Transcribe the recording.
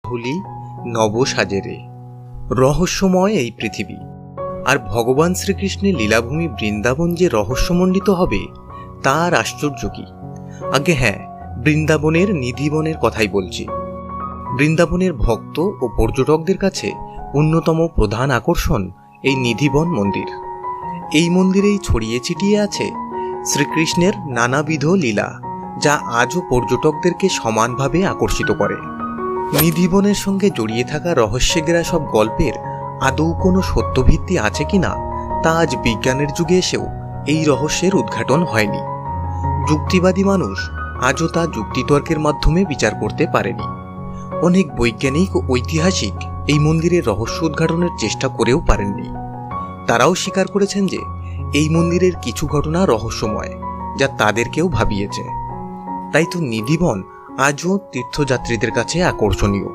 হুলি নব সাজেরে। রহস্যময় এই পৃথিবী, আর ভগবান শ্রীকৃষ্ণের লীলাভূমি বৃন্দাবন যে রহস্যমণ্ডিত হবে তা আর আশ্চর্য কি। আগে হ্যাঁ, বৃন্দাবনের নিধিবনের কথাই বলছি। বৃন্দাবনের ভক্ত ও পর্যটকদের কাছে অন্যতম প্রধান আকর্ষণ এই নিধিবন মন্দির। এই মন্দিরেই ছড়িয়ে ছিটিয়ে আছে শ্রীকৃষ্ণের নানাবিধ লীলা, যা আজও পর্যটকদেরকে সমানভাবে আকর্ষিত করে। নিধিবনের সঙ্গে জড়িয়ে থাকা রহস্যে ঘেরা সব গল্পের আদৌ কোনো সত্যভিত্তি আছে কিনা তা আজ বিজ্ঞানের যুগে এসেও এই রহস্যের উদ্ঘাটন হয়নি। যুক্তিবাদী মানুষ আজও তা যুক্তিতর্কের মাধ্যমে বিচার করতে পারেনি। অনেক বৈজ্ঞানিক ও ঐতিহাসিক এই মন্দিরের রহস্য উদ্ঘাটনের চেষ্টা করেও পারেননি। তারাও স্বীকার করেছেন যে এই মন্দিরের কিছু ঘটনা রহস্যময়, যা তাদেরকেও ভাবিয়েছে। তাই তো নিধিবন আজও তীর্থযাত্রীদের কাছে আকর্ষণীয়।